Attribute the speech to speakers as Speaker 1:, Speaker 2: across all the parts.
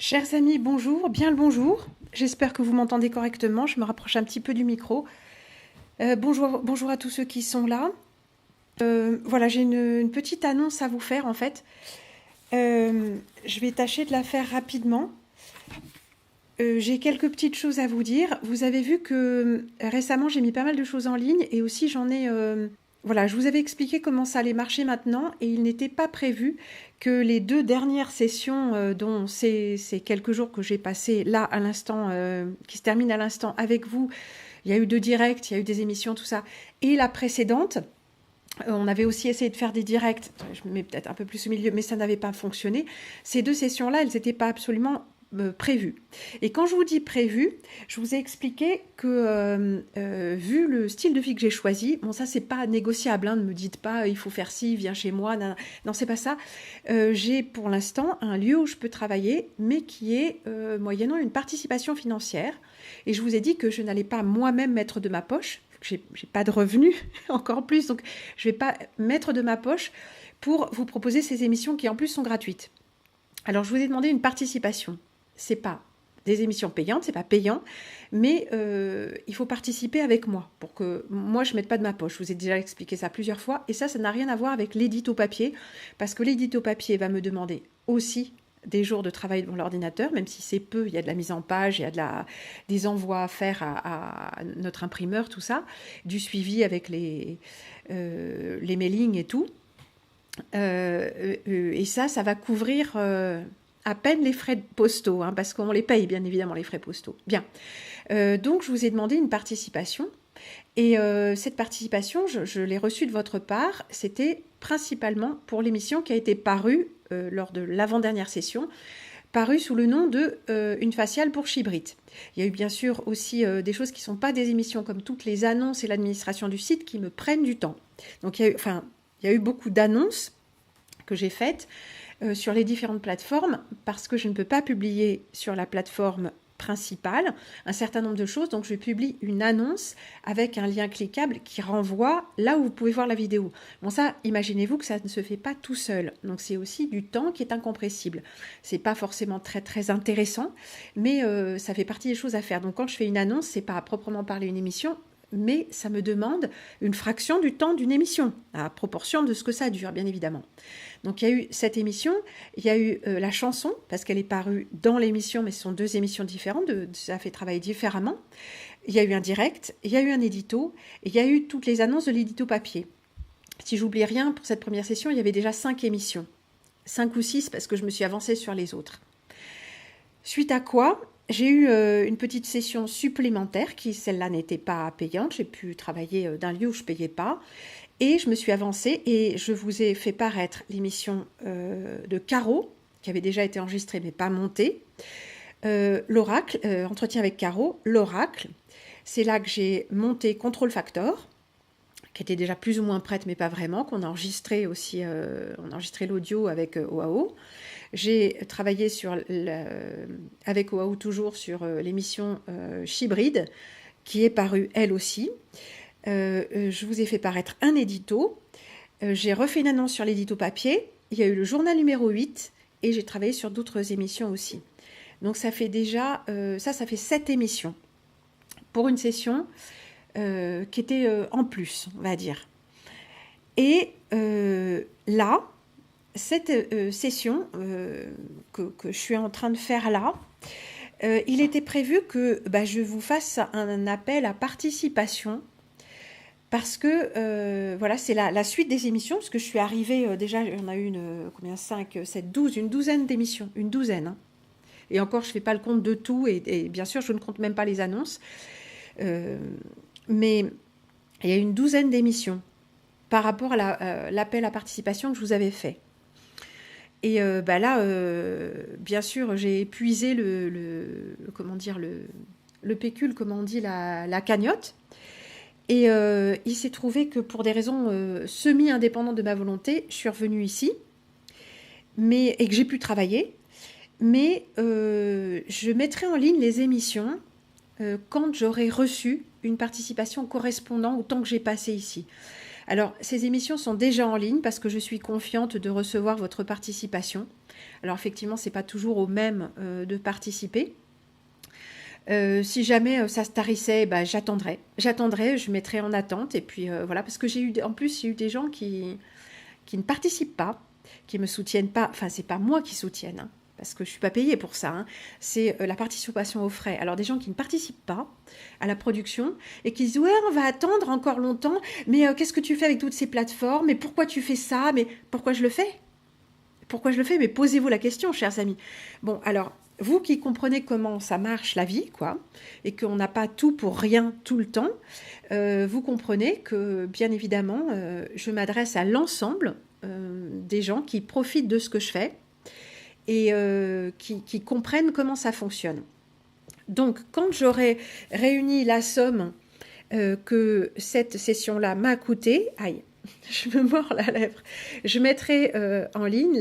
Speaker 1: Chers amis, bonjour, bien le bonjour. J'espère que vous m'entendez correctement. Je me rapproche un petit peu du micro. Bonjour à tous ceux qui sont là. Voilà, j'ai une petite annonce à vous faire en fait. Je vais tâcher de la faire rapidement. J'ai quelques petites choses à vous dire. Vous avez vu que récemment j'ai mis pas mal de choses en ligne et aussi j'en ai. Voilà, je vous avais expliqué comment ça allait marcher maintenant et il n'était pas prévu que les deux dernières sessions, dont ces quelques jours que j'ai passés là à l'instant, qui se terminent à l'instant avec vous, il y a eu 2 directs, il y a eu des émissions, tout ça, et la précédente, on avait aussi essayé de faire des directs, je me mets peut-être un peu plus au milieu, mais ça n'avait pas fonctionné. Ces 2 sessions-là, elles n'étaient pas absolument prévues. Et quand je vous dis prévues, je vous ai expliqué que vu le style de vie que j'ai choisi, bon ça c'est pas négociable, hein, ne me dites pas il faut faire ci, viens chez moi, non c'est pas ça. J'ai pour l'instant un lieu où je peux travailler, mais qui est moyennant une participation financière. Et je vous ai dit que je n'allais pas moi-même mettre de ma poche, j'ai pas de revenus encore plus, donc je vais pas mettre de ma poche pour vous proposer ces émissions qui en plus sont gratuites. Alors je vous ai demandé une participation. C'est pas des émissions payantes, c'est pas payant, mais il faut participer avec moi pour que moi je mette pas de ma poche. Je vous ai déjà expliqué ça plusieurs fois et ça n'a rien à voir avec l'édito papier parce que l'édito papier va me demander aussi des jours de travail devant l'ordinateur, même si c'est peu, il y a de la mise en page, il y a des envois à faire à notre imprimeur, tout ça, du suivi avec les mailings et tout. Et ça va couvrir à peine les frais postaux, hein, parce qu'on les paye bien évidemment les frais postaux. Bien, donc je vous ai demandé une participation. Et cette participation, je l'ai reçue de votre part, c'était principalement pour l'émission qui a été parue lors de l'avant-dernière session, parue sous le nom de Une faciale pour Chibrit. Il y a eu bien sûr aussi des choses qui ne sont pas des émissions, comme toutes les annonces et l'administration du site qui me prennent du temps. Donc il y a eu beaucoup d'annonces que j'ai faites sur les différentes plateformes parce que je ne peux pas publier sur la plateforme principale un certain nombre de choses, donc je publie une annonce avec un lien cliquable qui renvoie là où vous pouvez voir la vidéo. Bon ça, imaginez-vous que ça ne se fait pas tout seul, donc c'est aussi du temps qui est incompressible. C'est pas forcément très très intéressant, mais ça fait partie des choses à faire. Donc quand je fais une annonce, c'est pas à proprement parler une émission, mais ça me demande une fraction du temps d'une émission, à proportion de ce que ça dure, bien évidemment. Donc il y a eu cette émission, il y a eu la chanson, parce qu'elle est parue dans l'émission, mais ce sont 2 émissions différentes, ça fait travailler différemment. Il y a eu un direct, il y a eu un édito, et il y a eu toutes les annonces de l'édito papier. Si j'oublie rien, pour cette première session, il y avait déjà 5 émissions. 5 ou 6, parce que je me suis avancée sur les autres. Suite à quoi, j'ai eu une petite session supplémentaire qui, celle-là, n'était pas payante. J'ai pu travailler d'un lieu où je ne payais pas. Et je me suis avancée et je vous ai fait paraître l'émission de Caro, qui avait déjà été enregistrée mais pas montée. L'Oracle, entretien avec Caro, l'Oracle. C'est là que j'ai monté Control Factor, qui était déjà plus ou moins prête mais pas vraiment, qu'on a enregistré aussi, on a enregistré l'audio avec OAO. J'ai travaillé avec OAO toujours sur l'émission Chibrid, qui est parue elle aussi. Je vous ai fait paraître un édito. J'ai refait une annonce sur l'édito papier. Il y a eu le journal numéro 8 et j'ai travaillé sur d'autres émissions aussi. Donc ça fait déjà, ça fait 7 émissions pour une session qui était en plus, on va dire. Et là, cette session que je suis en train de faire là, il était prévu que je vous fasse un appel à participation parce que voilà, c'est la suite des émissions, parce que je suis arrivée, déjà, on a eu combien, 5, 7, 12, une douzaine d'émissions, une douzaine. Hein. Et encore, je ne fais pas le compte de tout, et bien sûr, je ne compte même pas les annonces. Mais il y a une douzaine d'émissions par rapport à l'appel à participation que je vous avais fait. Et là, bien sûr, j'ai épuisé le pécule, comment on dit, la cagnotte. Et il s'est trouvé que pour des raisons semi-indépendantes de ma volonté, je suis revenue ici et que j'ai pu travailler. Mais je mettrai en ligne les émissions quand j'aurai reçu une participation correspondant au temps que j'ai passé ici. Alors, ces émissions sont déjà en ligne parce que je suis confiante de recevoir votre participation. Alors, effectivement, c'est pas toujours au même de participer. Si jamais ça se tarissait, bah, j'attendrai, je mettrai en attente et puis voilà, parce que en plus j'ai eu des gens qui ne participent pas, qui me soutiennent pas. Enfin, c'est pas moi qui soutienne, hein, parce que je suis pas payée pour ça. Hein. C'est la participation aux frais. Alors des gens qui ne participent pas à la production et qui disent ouais, on va attendre encore longtemps. Mais qu'est-ce que tu fais avec toutes ces plateformes? Mais pourquoi tu fais ça? Mais pourquoi je le fais? Pourquoi je le fais? Mais posez-vous la question, chers amis. Bon, alors, vous qui comprenez comment ça marche la vie, quoi, et qu'on n'a pas tout pour rien tout le temps, vous comprenez que, bien évidemment, je m'adresse à l'ensemble des gens qui profitent de ce que je fais et qui comprennent comment ça fonctionne. Donc, quand j'aurai réuni la somme que cette session-là m'a coûté, aïe, je me mords la lèvre, je mettrai en ligne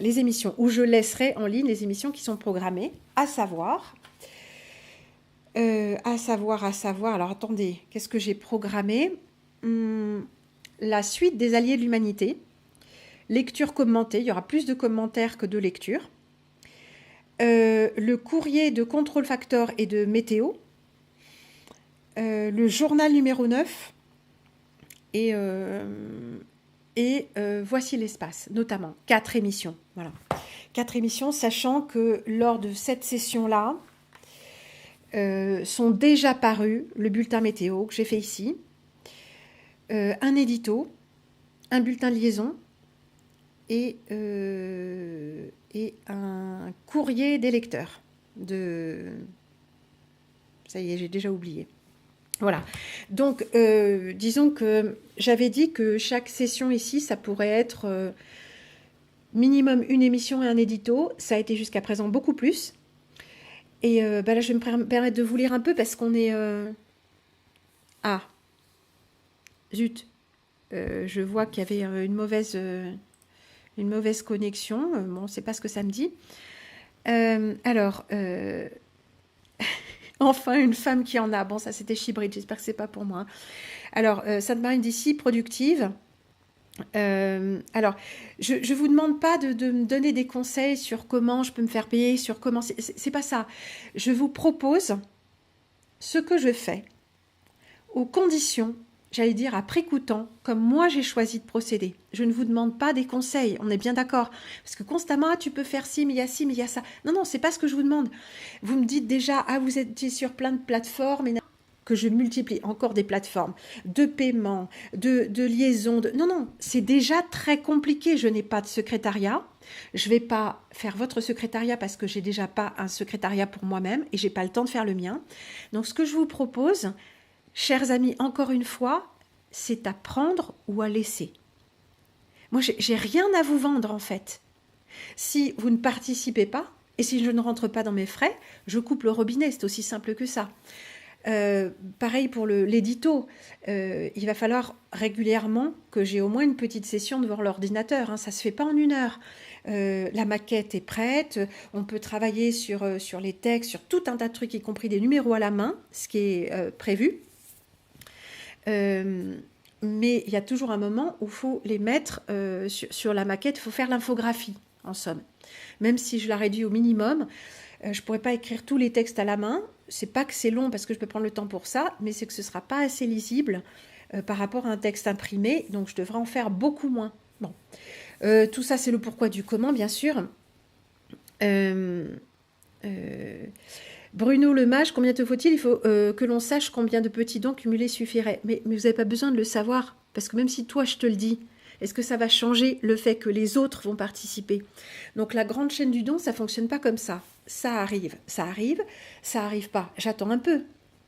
Speaker 1: les émissions, ou je laisserai en ligne les émissions qui sont programmées, à savoir, alors attendez, qu'est-ce que j'ai programmé? La suite des Alliés de l'Humanité, lecture commentée, il y aura plus de commentaires que de lecture, le courrier de Control Factor et de Météo, le journal numéro 9, et Voici l'espace, notamment 4 émissions. Voilà. 4 émissions, sachant que lors de cette session-là, sont déjà parus le bulletin météo que j'ai fait ici, un édito, un bulletin de liaison et un courrier des lecteurs. Ça y est, j'ai déjà oublié. Voilà, donc disons que j'avais dit que chaque session ici, ça pourrait être minimum une émission et un édito. Ça a été jusqu'à présent beaucoup plus. Et là, je vais me permettre de vous lire un peu parce qu'on est... Ah, zut, je vois qu'il y avait une mauvaise connexion. Bon, c'est pas ce que ça me dit. Alors... Enfin, une femme qui en a. Bon, ça, c'était Chibrid. J'espère que c'est pas pour moi. Alors, Sainte-Marine d'ici, productive. Alors, je vous demande pas de me donner des conseils sur comment je peux me faire payer, sur comment... C'est pas ça. Je vous propose ce que je fais, aux conditions, j'allais dire à prix coûtant, comme moi j'ai choisi de procéder. Je ne vous demande pas des conseils, on est bien d'accord. Parce que constamment, tu peux faire ci, mais il y a ci, mais il y a ça. Non, non, c'est pas ce que je vous demande. Vous me dites déjà, vous êtes sur plein de plateformes, que je multiplie encore des plateformes de paiement, de liaison. Non, non, c'est déjà très compliqué. Je n'ai pas de secrétariat. Je ne vais pas faire votre secrétariat parce que j'ai déjà pas un secrétariat pour moi-même et j'ai pas le temps de faire le mien. Donc, ce que je vous propose, chers amis, encore une fois, c'est à prendre ou à laisser. Moi, j'ai rien à vous vendre en fait. Si vous ne participez pas et si je ne rentre pas dans mes frais, je coupe le robinet. C'est aussi simple que ça. Pareil pour l'édito, il va falloir régulièrement que j'ai au moins une petite session devant l'ordinateur, hein, ça ne se fait pas en 1 heure. La maquette est prête, on peut travailler sur les textes, sur tout un tas de trucs, y compris des numéros à la main, ce qui est prévu. Mais il y a toujours un moment où il faut les mettre sur la maquette, il faut faire l'infographie, en somme. Même si je la réduis au minimum, je ne pourrais pas écrire tous les textes à la main. C'est pas que c'est long parce que je peux prendre le temps pour ça, mais c'est que ce ne sera pas assez lisible par rapport à un texte imprimé, donc je devrais en faire beaucoup moins. Bon. Tout ça, c'est le pourquoi du comment, bien sûr. Bruno le mage, combien te faut-il? Il faut que l'on sache combien de petits dons cumulés suffirait. Mais vous n'avez pas besoin de le savoir, parce que même si toi, je te le dis, est-ce que ça va changer le fait que les autres vont participer? Donc la grande chaîne du don, ça ne fonctionne pas comme ça. Ça arrive, ça arrive pas. J'attends un peu.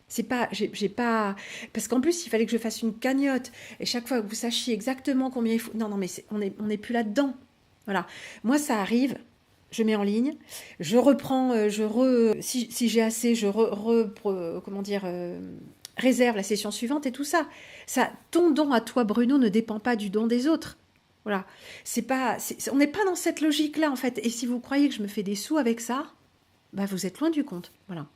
Speaker 1: C'est pas, j'ai pas, parce qu'en plus il fallait que je fasse une cagnotte et chaque fois que vous sachiez exactement combien il faut. Non, mais on n'est plus là-dedans. Voilà. Moi, ça arrive. Je mets en ligne, je reprends, si j'ai assez, je réserve la session suivante et tout ça. Ton don à toi, Bruno, ne dépend pas du don des autres. Voilà. On n'est pas dans cette logique-là, en fait. Et si vous croyez que je me fais des sous avec ça, bah vous êtes loin du compte. Voilà.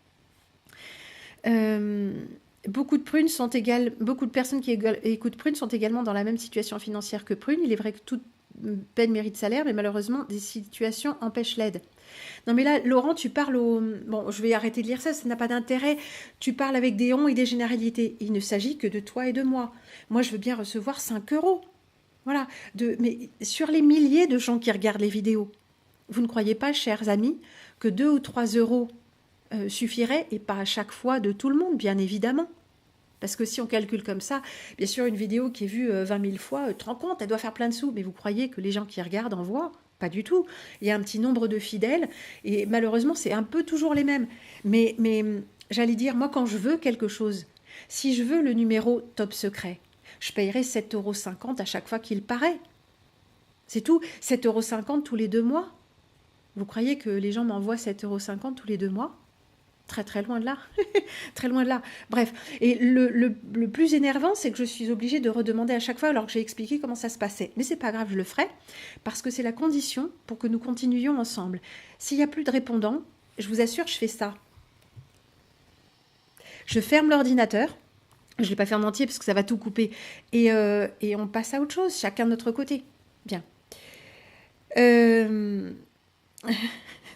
Speaker 1: Beaucoup de personnes qui écoutent Prune sont également dans la même situation financière que Prune. Il est vrai que toute peine mérite salaire, mais malheureusement, des situations empêchent l'aide. Non mais là, Laurent, tu parles au... Bon, je vais arrêter de lire ça, ça n'a pas d'intérêt. Tu parles avec des on et des généralités. Il ne s'agit que de toi et de moi. Moi, je veux bien recevoir 5 euros. Voilà. Mais sur les milliers de gens qui regardent les vidéos, vous ne croyez pas, chers amis, que 2 ou 3 euros suffirait, et pas à chaque fois de tout le monde, bien évidemment. Parce que si on calcule comme ça, bien sûr, une vidéo qui est vue 20 000 fois, tu te rends compte, elle doit faire plein de sous. Mais vous croyez que les gens qui regardent en voient? Pas du tout. Il y a un petit nombre de fidèles, et malheureusement, c'est un peu toujours les mêmes. Mais j'allais dire, moi, quand je veux quelque chose, si je veux le numéro top secret, je payerai 7,50 € à chaque fois qu'il paraît. C'est tout. 7,50 € tous les 2 mois. Vous croyez que les gens m'envoient 7,50 € tous les 2 mois? Très très loin de là, très loin de là. Bref, et le plus énervant, c'est que je suis obligée de redemander à chaque fois alors que j'ai expliqué comment ça se passait. Mais c'est pas grave, je le ferai, parce que c'est la condition pour que nous continuions ensemble. S'il n'y a plus de répondants, je vous assure, je fais ça. Je ferme l'ordinateur, je ne l'ai pas fermé entier parce que ça va tout couper, et on passe à autre chose, chacun de notre côté. Bien.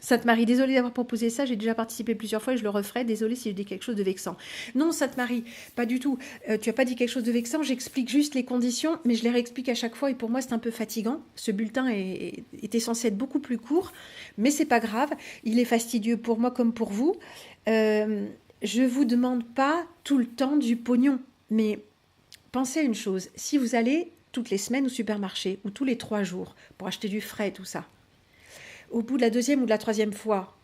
Speaker 1: Sainte-Marie, désolée d'avoir proposé ça, j'ai déjà participé plusieurs fois et je le referai. Désolée si j'ai dit quelque chose de vexant. Non, Sainte-Marie, pas du tout. Tu n'as pas dit quelque chose de vexant, j'explique juste les conditions, mais je les réexplique à chaque fois et pour moi c'est un peu fatigant. Ce bulletin était censé être beaucoup plus court, mais c'est pas grave. Il est fastidieux pour moi comme pour vous. Je ne vous demande pas tout le temps du pognon, mais pensez à une chose. Si vous allez toutes les semaines au supermarché ou tous les 3 jours pour acheter du frais et tout ça, au bout de la 2e ou de la 3e fois,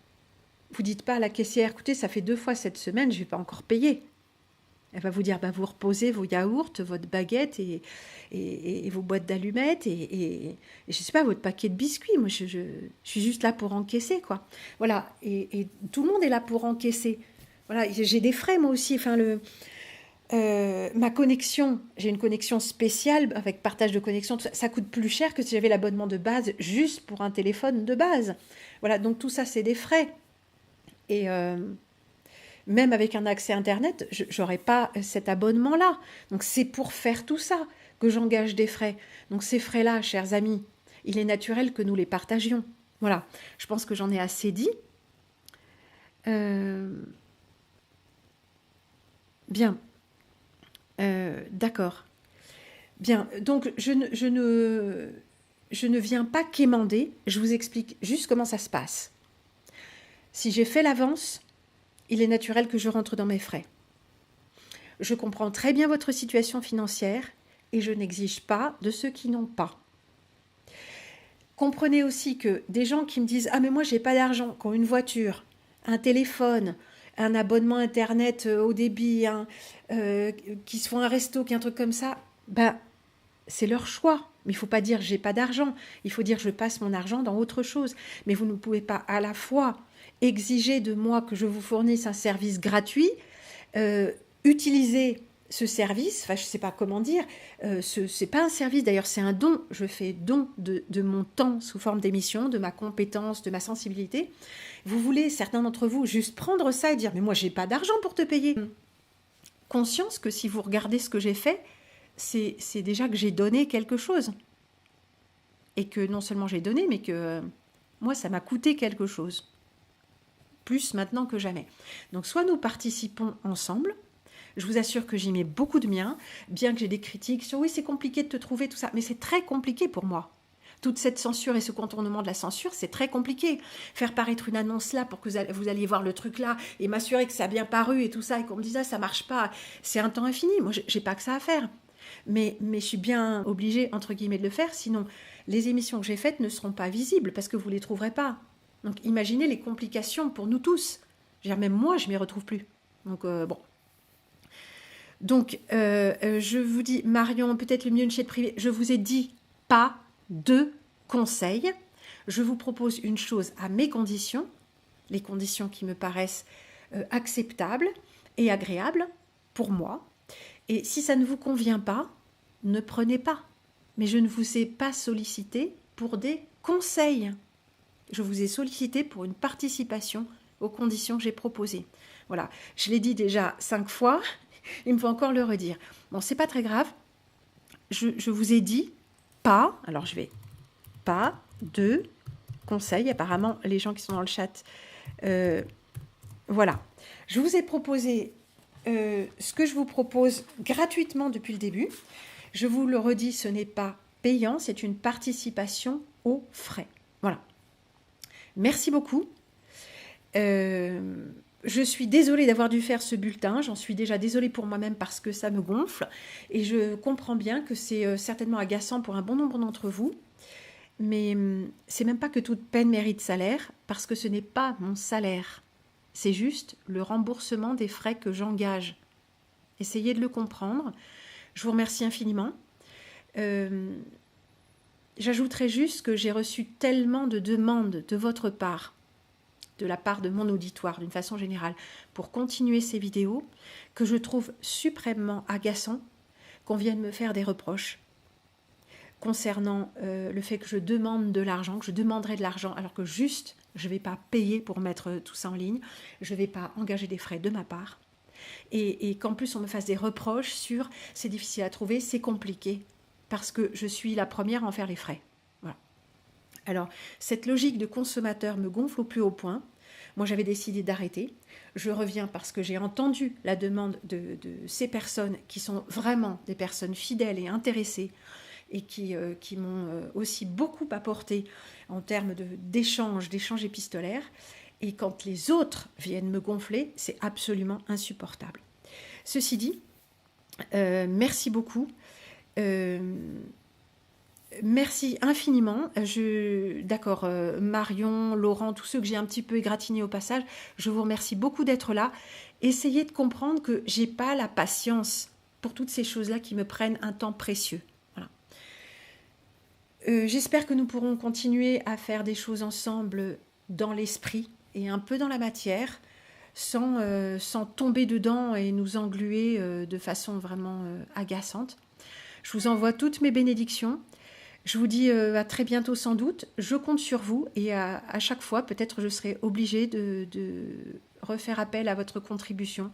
Speaker 1: vous dites pas à la caissière, écoutez, ça fait 2 fois cette semaine, je ne vais pas encore payer. Elle va vous dire, bah, vous reposez vos yaourts, votre baguette et vos boîtes d'allumettes et je sais pas, votre paquet de biscuits. Moi, je suis juste là pour encaisser, quoi. Voilà, et tout le monde est là pour encaisser. Voilà, j'ai des frais, moi aussi. Enfin, ma connexion, j'ai une connexion spéciale avec partage de connexion, ça coûte plus cher que si j'avais l'abonnement de base juste pour un téléphone de base. Voilà, donc tout ça, c'est des frais. Et même avec un accès Internet, je n'aurais pas cet abonnement-là. Donc c'est pour faire tout ça que j'engage des frais. Donc ces frais-là, chers amis, il est naturel que nous les partagions. Voilà, je pense que j'en ai assez dit. Bien. D'accord. Bien, donc je ne viens pas quémander, je vous explique juste comment ça se passe. Si j'ai fait l'avance, il est naturel que je rentre dans mes frais. Je comprends très bien votre situation financière et je n'exige pas de ceux qui n'ont pas. Comprenez aussi que des gens qui me disent « Ah mais moi j'ai pas d'argent », qui ont une voiture, un téléphone, un abonnement internet au débit, qui se font un resto, qui est un truc comme ça, ben, c'est leur choix. Mais il ne faut pas dire j'ai pas d'argent, il faut dire je passe mon argent dans autre chose. Mais vous ne pouvez pas à la fois exiger de moi que je vous fournisse un service gratuit, utiliser ce service, enfin je ne sais pas comment dire, c'est pas un service d'ailleurs, c'est un don. Je fais don de mon temps sous forme d'émission, de ma compétence, de ma sensibilité. Vous voulez, certains d'entre vous, juste prendre ça et dire « mais moi j'ai pas d'argent pour te payer ». Conscience que si vous regardez ce que j'ai fait, c'est déjà que j'ai donné quelque chose. Et que non seulement j'ai donné, mais que moi ça m'a coûté quelque chose. Plus maintenant que jamais. Donc soit nous participons ensemble, je vous assure que j'y mets beaucoup de mien, bien que j'ai des critiques sur « oui, c'est compliqué de te trouver, tout ça », mais c'est très compliqué pour moi. Toute cette censure et ce contournement de la censure, c'est très compliqué. Faire paraître une annonce là pour que vous alliez voir le truc là et m'assurer que ça a bien paru et tout ça et qu'on me dise « ah, ça marche pas », c'est un temps infini. Moi, j'ai pas que ça à faire. Mais je suis bien obligée, entre guillemets, de le faire, sinon les émissions que j'ai faites ne seront pas visibles parce que vous ne les trouverez pas. Donc imaginez les complications pour nous tous. Je veux dire, même moi, je ne m'y retrouve plus. Donc bon. Donc, je vous dis, Marion, peut-être le mieux une chaîne privée. Je vous ai dit pas de conseils. Je vous propose une chose à mes conditions, les conditions qui me paraissent acceptables et agréables pour moi. Et si ça ne vous convient pas, ne prenez pas. Mais je ne vous ai pas sollicité pour des conseils. Je vous ai sollicité pour une participation aux conditions que j'ai proposées. Voilà, je l'ai dit déjà 5 fois. Il me faut encore le redire. Bon, c'est pas très grave. Je vous ai dit pas, alors je vais pas de conseils. Apparemment, les gens qui sont dans le chat, voilà. Je vous ai proposé ce que je vous propose gratuitement depuis le début. Je vous le redis, ce n'est pas payant, c'est une participation aux frais. Voilà. Merci beaucoup. Je suis désolée d'avoir dû faire ce bulletin. J'en suis déjà désolée pour moi-même parce que ça me gonfle. Et je comprends bien que c'est certainement agaçant pour un bon nombre d'entre vous. Mais c'est même pas que toute peine mérite salaire, parce que ce n'est pas mon salaire. C'est juste le remboursement des frais que j'engage. Essayez de le comprendre. Je vous remercie infiniment. J'ajouterai juste que j'ai reçu tellement de demandes de votre part, de la part de mon auditoire d'une façon générale, pour continuer ces vidéos, que je trouve suprêmement agaçant qu'on vienne me faire des reproches concernant le fait que je demande de l'argent, que je demanderai de l'argent, alors que juste, je ne vais pas payer pour mettre tout ça en ligne, je ne vais pas engager des frais de ma part, et qu'en plus on me fasse des reproches sur « c'est difficile à trouver, c'est compliqué », parce que je suis la première à en faire les frais. Voilà. Alors, cette logique de consommateur me gonfle au plus haut point. Moi, j'avais décidé d'arrêter. Je reviens parce que j'ai entendu la demande de ces personnes qui sont vraiment des personnes fidèles et intéressées et qui m'ont aussi beaucoup apporté en termes d'échanges épistolaires. Et quand les autres viennent me gonfler, c'est absolument insupportable. Ceci dit, merci beaucoup. Merci infiniment. D'accord, Marion, Laurent, tous ceux que j'ai un petit peu égratignés au passage, je vous remercie beaucoup d'être là. Essayez de comprendre que j'ai pas la patience pour toutes ces choses-là qui me prennent un temps précieux. Voilà. J'espère que nous pourrons continuer à faire des choses ensemble dans l'esprit et un peu dans la matière, sans tomber dedans et nous engluer de façon vraiment agaçante. Je vous envoie toutes mes bénédictions. Je vous dis à très bientôt sans doute. Je compte sur vous et à chaque fois, peut-être je serai obligée de refaire appel à votre contribution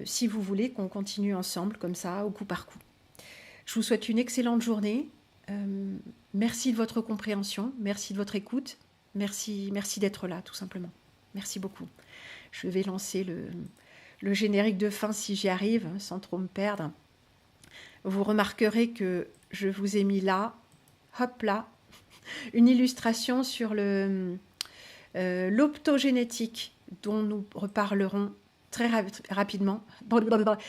Speaker 1: si vous voulez qu'on continue ensemble comme ça, au coup par coup. Je vous souhaite une excellente journée. Merci de votre compréhension, merci de votre écoute, merci d'être là tout simplement. Merci beaucoup. Je vais lancer le générique de fin si j'y arrive, sans trop me perdre. Vous remarquerez que je vous ai mis là, hop là, une illustration sur l'optogénétique dont nous reparlerons très rapidement,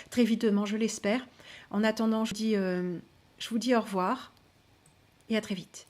Speaker 1: très vitement, je l'espère. En attendant, je vous dis au revoir et à très vite.